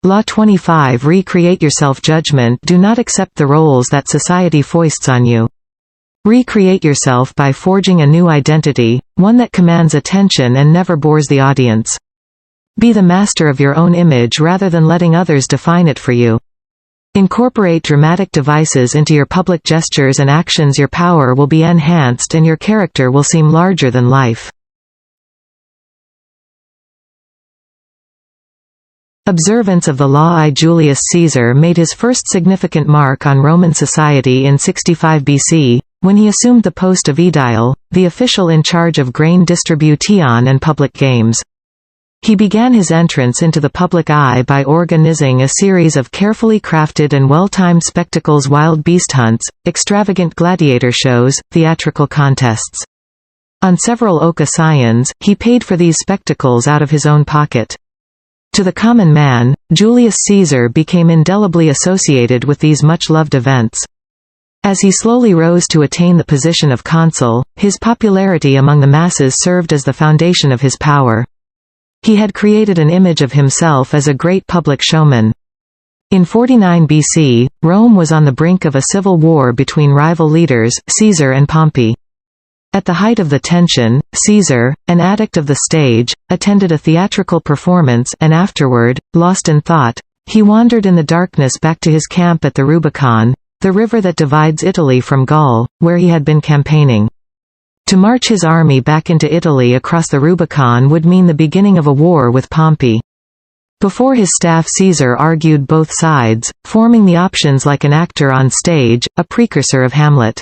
Law 25. Recreate yourself. Judgment. Do not accept the roles that society foists on you. Recreate yourself by forging a new identity, one that commands attention and never bores the audience. Be the master of your own image rather than letting others define it for you. Incorporate dramatic devices into your public gestures and actions. Your power will be enhanced and your character will seem larger than life. Observance of the law. I. Julius Caesar made his first significant mark on Roman society in 65 BC, when he assumed the post of aedile, the official in charge of grain distribution and public games. He began his entrance into the public eye by organizing a series of carefully crafted and well-timed spectacles: wild beast hunts, extravagant gladiator shows, theatrical contests. On several occasions, he paid for these spectacles out of his own pocket. To the common man, Julius Caesar became indelibly associated with these much-loved events. As he slowly rose to attain the position of consul, his popularity among the masses served as the foundation of his power. He had created an image of himself as a great public showman. In 49 BC, Rome was on the brink of a civil war between rival leaders, Caesar and Pompey. At the height of the tension, Caesar, an addict of the stage, attended a theatrical performance and afterward, lost in thought, he wandered in the darkness back to his camp at the Rubicon, the river that divides Italy from Gaul, where he had been campaigning. To march his army back into Italy across the Rubicon would mean the beginning of a war with Pompey. Before his staff, Caesar argued both sides, forming the options like an actor on stage, a precursor of Hamlet.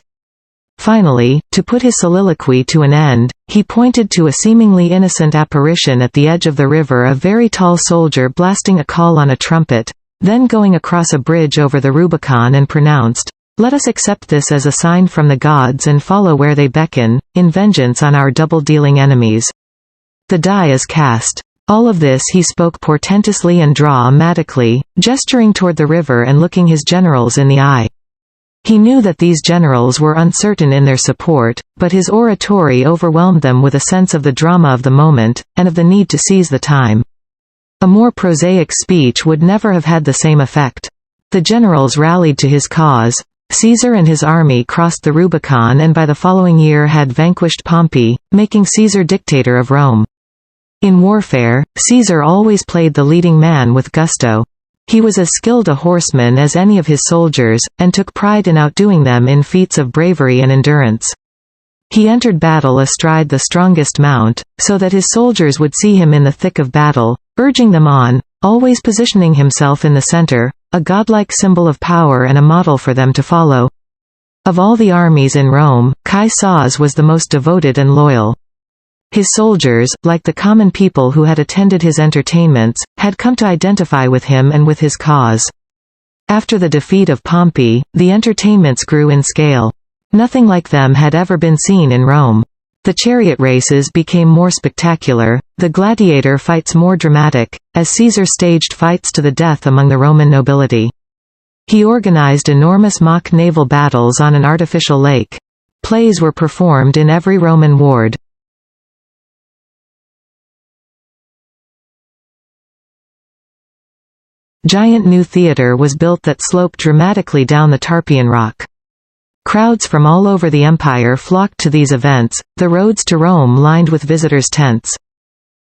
Finally, to put his soliloquy to an end, he pointed to a seemingly innocent apparition at the edge of the river, a very tall soldier blasting a call on a trumpet, then going across a bridge over the Rubicon, and pronounced, "Let us accept this as a sign from the gods and follow where they beckon, in vengeance on our double-dealing enemies. The die is cast." All of this he spoke portentously and dramatically, gesturing toward the river and looking his generals in the eye. He knew that these generals were uncertain in their support, but his oratory overwhelmed them with a sense of the drama of the moment, and of the need to seize the time. A more prosaic speech would never have had the same effect. The generals rallied to his cause. Caesar and his army crossed the Rubicon and by the following year had vanquished Pompey, making Caesar dictator of Rome. In warfare, Caesar always played the leading man with gusto. He was as skilled a horseman as any of his soldiers, and took pride in outdoing them in feats of bravery and endurance. He entered battle astride the strongest mount, so that his soldiers would see him in the thick of battle, urging them on, always positioning himself in the center, a godlike symbol of power and a model for them to follow. Of all the armies in Rome, Caesar's was the most devoted and loyal. His soldiers, like the common people who had attended his entertainments, had come to identify with him and with his cause. After the defeat of Pompey, the entertainments grew in scale. Nothing like them had ever been seen in Rome. The chariot races became more spectacular, the gladiator fights more dramatic, as Caesar staged fights to the death among the Roman nobility. He organized enormous mock naval battles on an artificial lake. Plays were performed in every Roman ward. Giant new theater was built that sloped dramatically down the Tarpeian Rock. Crowds from all over the empire flocked to these events, the roads to Rome lined with visitors' tents.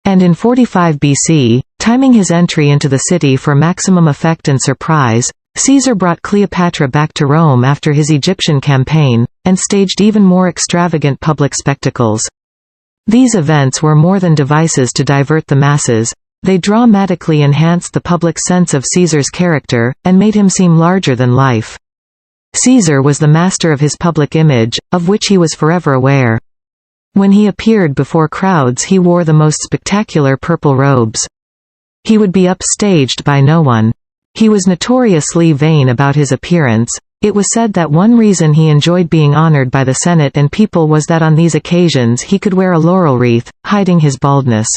And in 45 BC, timing his entry into the city for maximum effect and surprise, Caesar brought Cleopatra back to Rome after his Egyptian campaign, and staged even more extravagant public spectacles. These events were more than devices to divert the masses. They dramatically enhanced the public sense of Caesar's character, and made him seem larger than life. Caesar was the master of his public image, of which he was forever aware. When he appeared before crowds he wore the most spectacular purple robes. He would be upstaged by no one. He was notoriously vain about his appearance. It was said that one reason he enjoyed being honored by the Senate and people was that on these occasions he could wear a laurel wreath, hiding his baldness.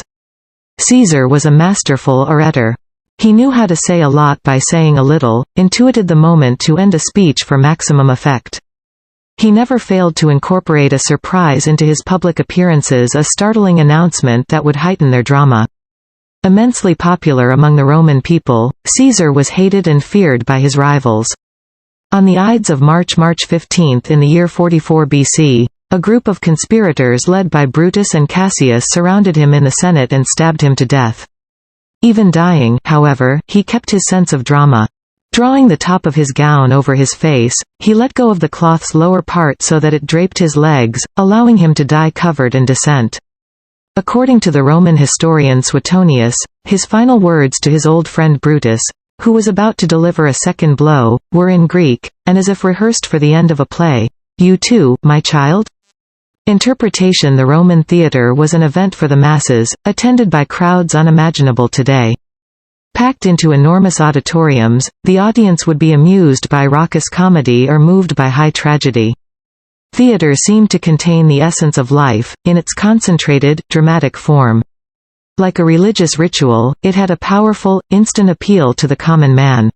Caesar was a masterful orator. He knew how to say a lot by saying a little, intuited the moment to end a speech for maximum effect. He never failed to incorporate a surprise into his public appearances, a startling announcement that would heighten their drama. Immensely popular among the Roman people, Caesar was hated and feared by his rivals. On the Ides of March 15 in the year 44 BC, a group of conspirators led by Brutus and Cassius surrounded him in the Senate and stabbed him to death. Even dying, however, he kept his sense of drama. Drawing the top of his gown over his face, he let go of the cloth's lower part so that it draped his legs, allowing him to die covered in dissent. According to the Roman historian Suetonius, his final words to his old friend Brutus, who was about to deliver a second blow, were in Greek, and as if rehearsed for the end of a play. "You too, my child?" Interpretation. The Roman theatre was an event for the masses, attended by crowds unimaginable today. Packed into enormous auditoriums, the audience would be amused by raucous comedy or moved by high tragedy. Theatre seemed to contain the essence of life, in its concentrated, dramatic form. Like a religious ritual, it had a powerful, instant appeal to the common man.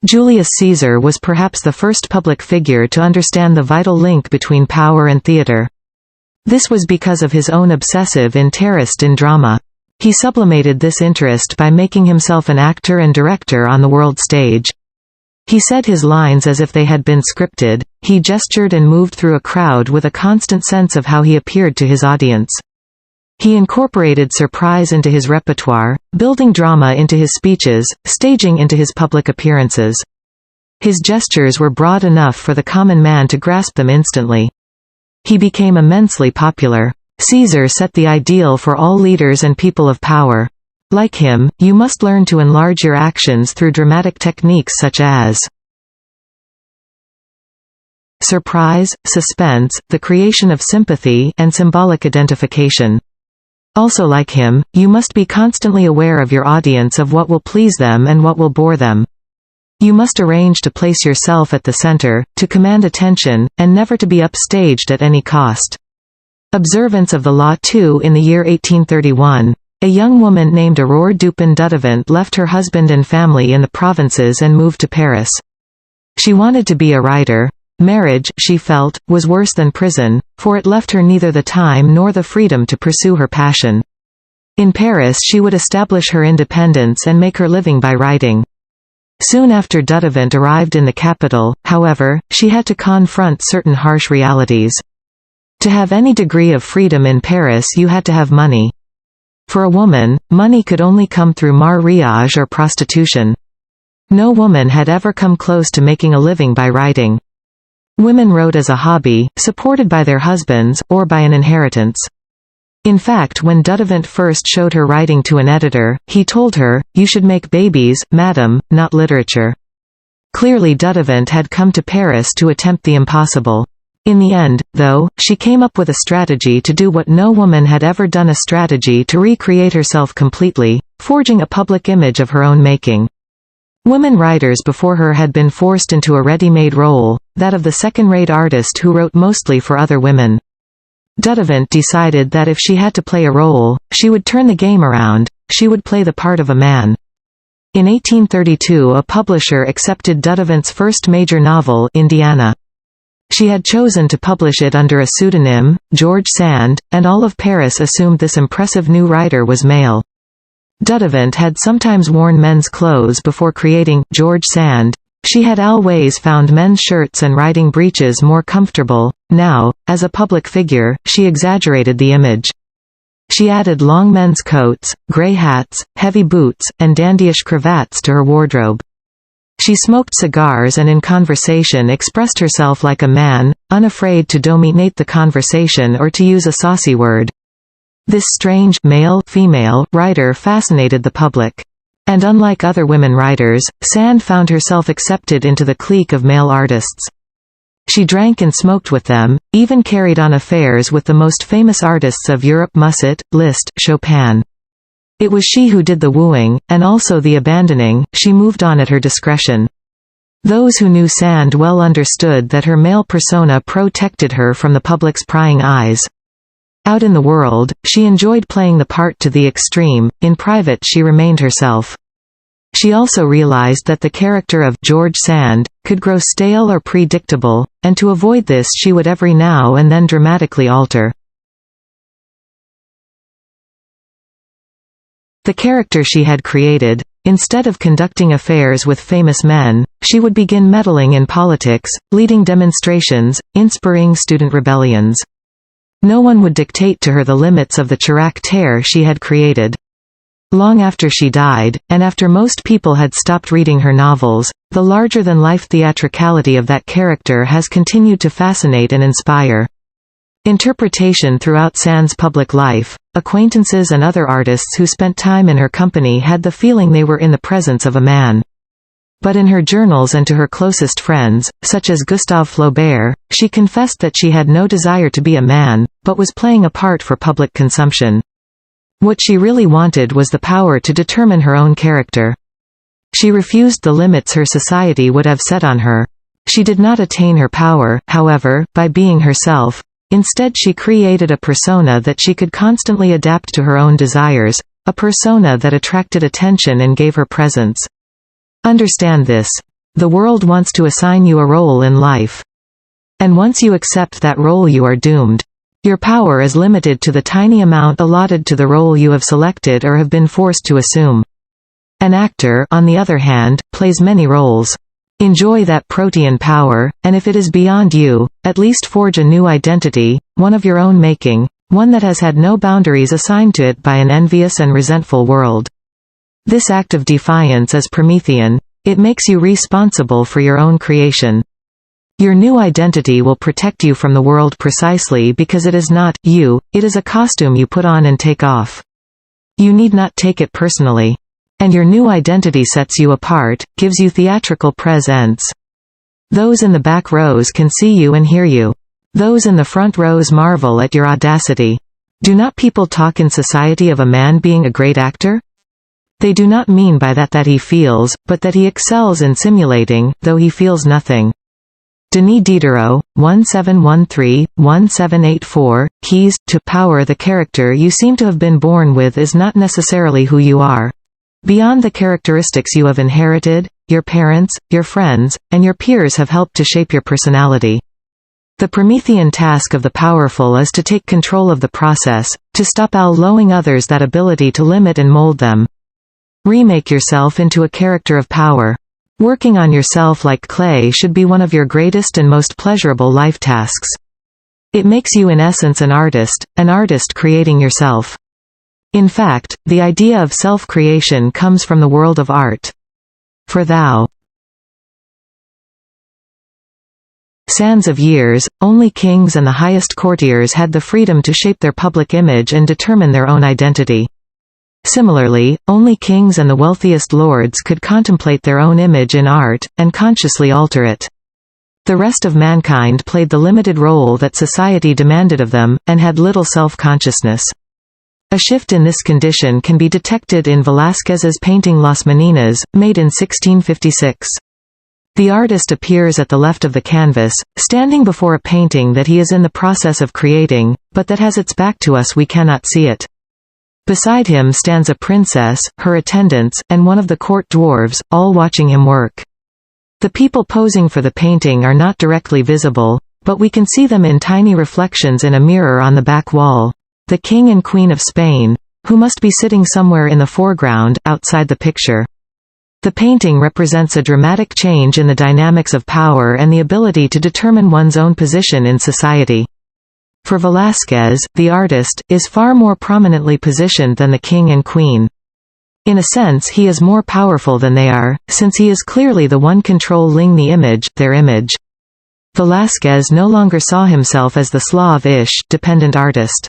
Julius Caesar was perhaps the first public figure to understand the vital link between power and theatre. This was because of his own obsessive interest in drama. He sublimated this interest by making himself an actor and director on the world stage. He said his lines as if they had been scripted, he gestured and moved through a crowd with a constant sense of how he appeared to his audience. He incorporated surprise into his repertoire, building drama into his speeches, staging into his public appearances. His gestures were broad enough for the common man to grasp them instantly. He became immensely popular. Caesar set the ideal for all leaders and people of power. Like him, you must learn to enlarge your actions through dramatic techniques such as surprise, suspense, the creation of sympathy, and symbolic identification. Also like him, you must be constantly aware of your audience, of what will please them and what will bore them. You must arrange to place yourself at the center, to command attention, and never to be upstaged at any cost. Observance of the law too. In the year 1831, a young woman named Aurore Dupin d'Audevant left her husband and family in the provinces and moved to Paris. She wanted to be a writer. Marriage, she felt, was worse than prison, for it left her neither the time nor the freedom to pursue her passion. In Paris she would establish her independence and make her living by writing. Soon after d'Audevant arrived in the capital, however, she had to confront certain harsh realities. To have any degree of freedom in Paris you had to have money. For a woman, money could only come through mariage or prostitution. No woman had ever come close to making a living by writing. Women wrote as a hobby, supported by their husbands, or by an inheritance. In fact, when d'Audevant first showed her writing to an editor, he told her, "You should make babies, madam, not literature." Clearly d'Audevant had come to Paris to attempt the impossible. In the end, though, she came up with a strategy to do what no woman had ever done, a strategy to recreate herself completely, forging a public image of her own making. Women writers before her had been forced into a ready-made role, that of the second-rate artist who wrote mostly for other women. d'Audevant decided that if she had to play a role, she would turn the game around, she would play the part of a man. In 1832 a publisher accepted d'Audevant's first major novel, Indiana. She had chosen to publish it under a pseudonym, George Sand, and all of Paris assumed this impressive new writer was male. d'Audevant had sometimes worn men's clothes before creating George Sand. She had always found men's shirts and riding breeches more comfortable. Now, as a public figure, she exaggerated the image. She added long men's coats, grey hats, heavy boots, and dandyish cravats to her wardrobe. She smoked cigars and in conversation expressed herself like a man, unafraid to dominate the conversation or to use a saucy word. This strange, male-female, writer fascinated the public. And unlike other women writers, Sand found herself accepted into the clique of male artists. She drank and smoked with them, even carried on affairs with the most famous artists of Europe: Musset, Liszt, Chopin. It was she who did the wooing, and also the abandoning. She moved on at her discretion. Those who knew Sand well understood that her male persona protected her from the public's prying eyes. Out in the world, she enjoyed playing the part to the extreme. In private she remained herself. She also realized that the character of George Sand could grow stale or predictable, and to avoid this she would every now and then dramatically alter. The character she had created, instead of conducting affairs with famous men, she would begin meddling in politics, leading demonstrations, inspiring student rebellions. No one would dictate to her the limits of the caractère she had created. Long after she died, and after most people had stopped reading her novels, the larger-than-life theatricality of that character has continued to fascinate and inspire interpretation throughout Sand's public life. Acquaintances and other artists who spent time in her company had the feeling they were in the presence of a man. But in her journals and to her closest friends, such as Gustave Flaubert, she confessed that she had no desire to be a man, but was playing a part for public consumption. What she really wanted was the power to determine her own character. She refused the limits her society would have set on her. She did not attain her power, however, by being herself. Instead, she created a persona that she could constantly adapt to her own desires, a persona that attracted attention and gave her presence. Understand this. The world wants to assign you a role in life. And once you accept that role, you are doomed. Your power is limited to the tiny amount allotted to the role you have selected or have been forced to assume. An actor, on the other hand, plays many roles. Enjoy that protean power, and if it is beyond you, at least forge a new identity, one of your own making, one that has had no boundaries assigned to it by an envious and resentful world. This act of defiance is Promethean. It makes you responsible for your own creation. Your new identity will protect you from the world precisely because it is not you, it is a costume you put on and take off. You need not take it personally. And your new identity sets you apart, gives you theatrical presence. Those in the back rows can see you and hear you. Those in the front rows marvel at your audacity. Do not people talk in society of a man being a great actor? They do not mean by that he feels, but that he excels in simulating, though he feels nothing. Denis Diderot, 1713-1784, Keys to Power. The character you seem to have been born with is not necessarily who you are. Beyond the characteristics you have inherited, your parents, your friends, and your peers have helped to shape your personality. The Promethean task of the powerful is to take control of the process, to stop allowing others that ability to limit and mold them. Remake yourself into a character of power. Working on yourself like clay should be one of your greatest and most pleasurable life tasks. It makes you in essence an artist creating yourself. In fact, the idea of self-creation comes from the world of art. For thou sands of years, only kings and the highest courtiers had the freedom to shape their public image and determine their own identity. Similarly, only kings and the wealthiest lords could contemplate their own image in art, and consciously alter it. The rest of mankind played the limited role that society demanded of them, and had little self-consciousness. A shift in this condition can be detected in Velázquez's painting Las Meninas, made in 1656. The artist appears at the left of the canvas, standing before a painting that he is in the process of creating, but that has its back to us, we cannot see it. Beside him stands a princess, her attendants, and one of the court dwarves, all watching him work. The people posing for the painting are not directly visible, but we can see them in tiny reflections in a mirror on the back wall. The King and Queen of Spain, who must be sitting somewhere in the foreground, outside the picture. The painting represents a dramatic change in the dynamics of power and the ability to determine one's own position in society. For Velázquez, the artist, is far more prominently positioned than the king and queen. In a sense, he is more powerful than they are, since he is clearly the one controlling the image, their image. Velázquez no longer saw himself as the slavish, dependent artist.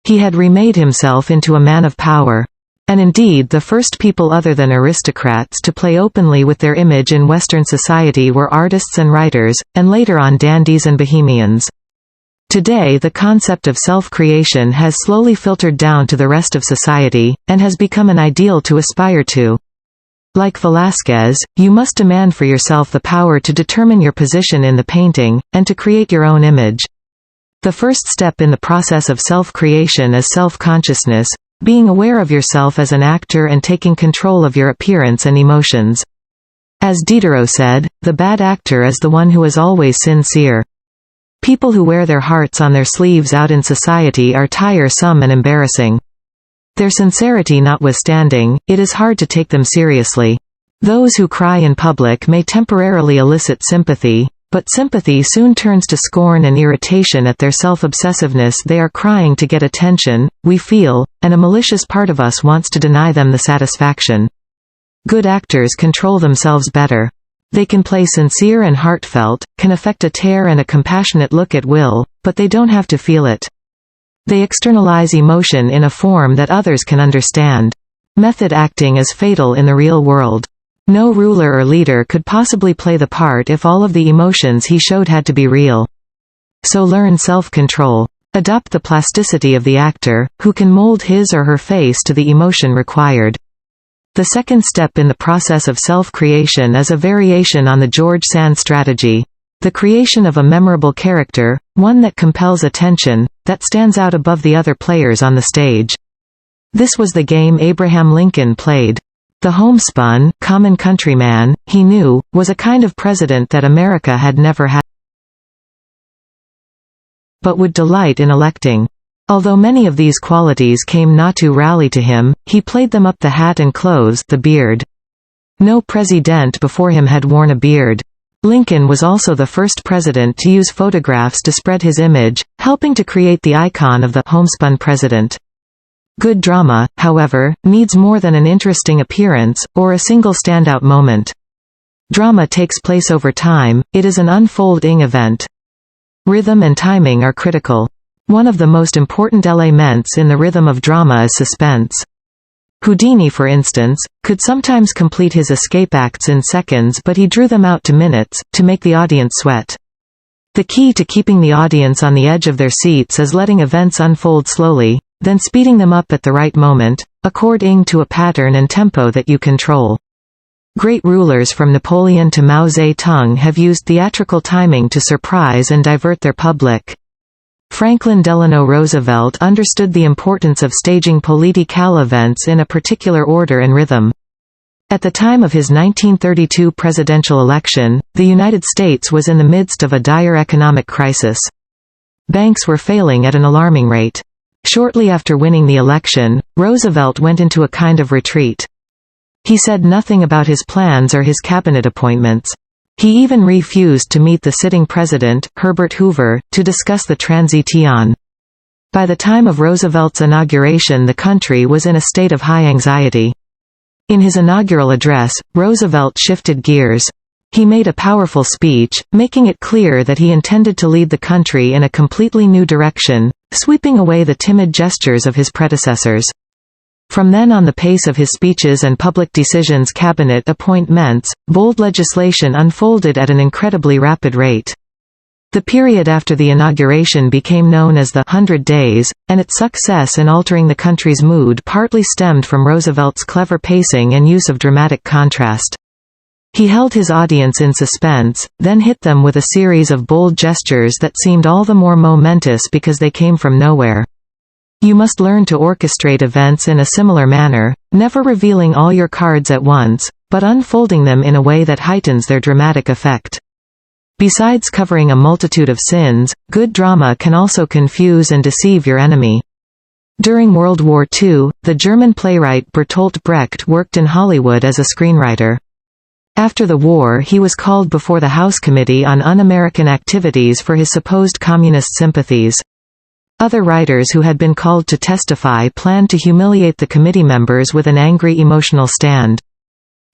He had remade himself into a man of power. And indeed the first people other than aristocrats to play openly with their image in Western society were artists and writers, and later on dandies and bohemians. Today the concept of self-creation has slowly filtered down to the rest of society, and has become an ideal to aspire to. Like Velázquez, you must demand for yourself the power to determine your position in the painting, and to create your own image. The first step in the process of self-creation is self-consciousness, being aware of yourself as an actor and taking control of your appearance and emotions. As Diderot said, the bad actor is the one who is always sincere. People who wear their hearts on their sleeves out in society are tiresome and embarrassing. Their sincerity notwithstanding, it is hard to take them seriously. Those who cry in public may temporarily elicit sympathy, but sympathy soon turns to scorn and irritation at their self-obsessiveness. They are crying to get attention, we feel, and a malicious part of us wants to deny them the satisfaction. Good actors control themselves better. They can play sincere and heartfelt, can affect a tear and a compassionate look at will, but they don't have to feel it. They externalize emotion in a form that others can understand. Method acting is fatal in the real world. No ruler or leader could possibly play the part if all of the emotions he showed had to be real. So learn self-control. Adopt the plasticity of the actor, who can mold his or her face to the emotion required. The second step in the process of self-creation is a variation on the George Sand strategy. The creation of a memorable character, one that compels attention, that stands out above the other players on the stage. This was the game Abraham Lincoln played. The homespun, common countryman, he knew, was a kind of president that America had never had, but would delight in electing. Although many of these qualities came not to rally to him, he played them up the hat and clothes, the beard. No president before him had worn a beard. Lincoln was also the first president to use photographs to spread his image, helping to create the icon of the homespun president. Good drama, however, needs more than an interesting appearance, or a single standout moment. Drama takes place over time, it is an unfolding event. Rhythm and timing are critical. One of the most important elements in the rhythm of drama is suspense. Houdini, for instance, could sometimes complete his escape acts in seconds, but he drew them out to minutes, to make the audience sweat. The key to keeping the audience on the edge of their seats is letting events unfold slowly, then speeding them up at the right moment, according to a pattern and tempo that you control. Great rulers from Napoleon to Mao Zedong have used theatrical timing to surprise and divert their public. Franklin Delano Roosevelt understood the importance of staging political events in a particular order and rhythm. At the time of his 1932 presidential election, the United States was in the midst of a dire economic crisis. Banks were failing at an alarming rate. Shortly after winning the election, Roosevelt went into a kind of retreat. He said nothing about his plans or his cabinet appointments. He even refused to meet the sitting president, Herbert Hoover, to discuss the transition. By the time of Roosevelt's inauguration, the country was in a state of high anxiety. In his inaugural address, Roosevelt shifted gears. He made a powerful speech, making it clear that he intended to lead the country in a completely new direction, sweeping away the timid gestures of his predecessors. From then on, the pace of his speeches and public decisions, cabinet appointments, bold legislation unfolded at an incredibly rapid rate. The period after the inauguration became known as the 100 Days, and its success in altering the country's mood partly stemmed from Roosevelt's clever pacing and use of dramatic contrast. He held his audience in suspense, then hit them with a series of bold gestures that seemed all the more momentous because they came from nowhere. You must learn to orchestrate events in a similar manner, never revealing all your cards at once, but unfolding them in a way that heightens their dramatic effect. Besides covering a multitude of sins, good drama can also confuse and deceive your enemy. During World War II, the German playwright Bertolt Brecht worked in Hollywood as a screenwriter. After the war, he was called before the House Committee on Un-American Activities for his supposed communist sympathies. Other writers who had been called to testify planned to humiliate the committee members with an angry emotional stand.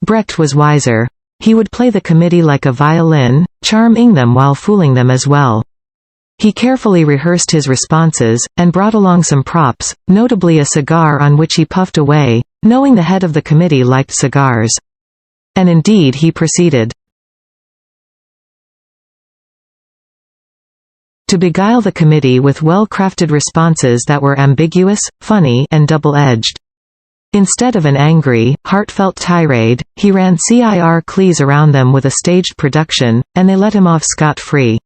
Brecht was wiser. He would play the committee like a violin, charming them while fooling them as well. He carefully rehearsed his responses, and brought along some props, notably a cigar on which he puffed away, knowing the head of the committee liked cigars. And indeed he proceeded to beguile the committee with well-crafted responses that were ambiguous, funny, and double-edged. Instead of an angry, heartfelt tirade, he ran circles around them with a staged production, and they let him off scot-free.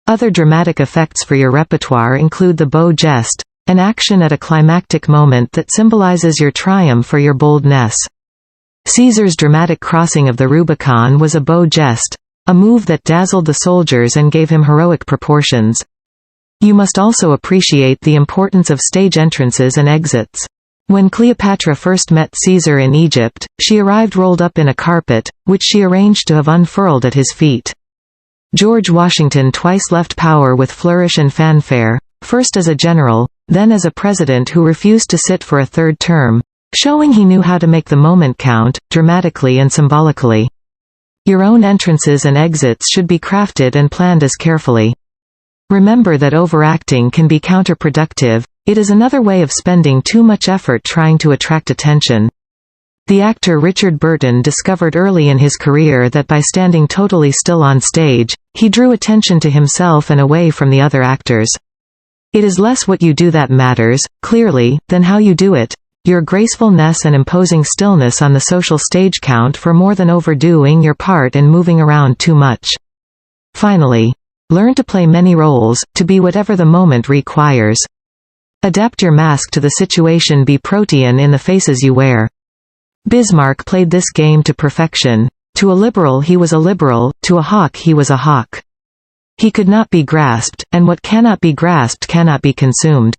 Other dramatic effects for your repertoire include the beau geste, an action at a climactic moment that symbolizes your triumph or your boldness. Caesar's dramatic crossing of the Rubicon was a beau geste, a move that dazzled the soldiers and gave him heroic proportions. You must also appreciate the importance of stage entrances and exits. When Cleopatra first met Caesar in Egypt, she arrived rolled up in a carpet, which she arranged to have unfurled at his feet. George Washington twice left power with flourish and fanfare, first as a general, then as a president who refused to sit for a third term, showing he knew how to make the moment count, dramatically and symbolically. Your own entrances and exits should be crafted and planned as carefully. Remember that overacting can be counterproductive. It is another way of spending too much effort trying to attract attention. The actor Richard Burton discovered early in his career that by standing totally still on stage, he drew attention to himself and away from the other actors. It is less what you do that matters, clearly, than how you do it. Your gracefulness and imposing stillness on the social stage count for more than overdoing your part and moving around too much. Finally, learn to play many roles, to be whatever the moment requires. Adapt your mask to the situation. Be protean in the faces you wear. Bismarck played this game to perfection. To a liberal he was a liberal, to a hawk he was a hawk. He could not be grasped, and what cannot be grasped cannot be consumed.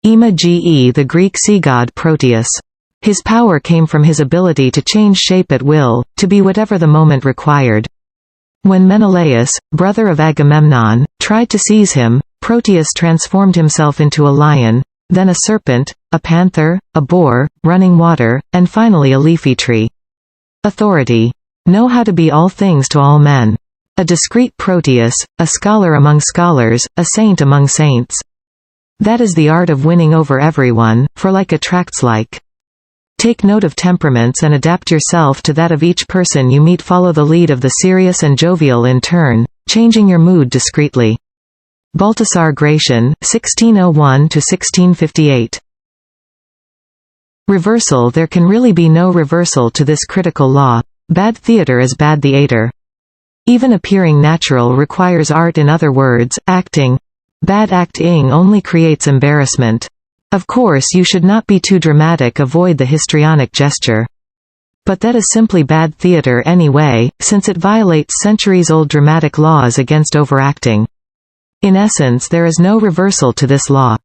Ima-ge the Greek sea god Proteus. His power came from his ability to change shape at will, to be whatever the moment required. When Menelaus, brother of Agamemnon, tried to seize him, Proteus transformed himself into a lion, then a serpent, a panther, a boar, running water, and finally a leafy tree. Authority. Know how to be all things to all men. A discreet Proteus, a scholar among scholars, a saint among saints. That is the art of winning over everyone, for like attracts like. Take note of temperaments and adapt yourself to that of each person you meet. Follow the lead of the serious and jovial in turn, changing your mood discreetly. Baltasar Gracian, 1601–1658. Reversal. There can really be no reversal to this critical law. Bad theater is bad theater. Even appearing natural requires art. In other words, acting. Bad acting only creates embarrassment. Of course you should not be too dramatic. Avoid the histrionic gesture. But that is simply bad theater anyway, since it violates centuries-old dramatic laws against overacting. In essence, there is no reversal to this law.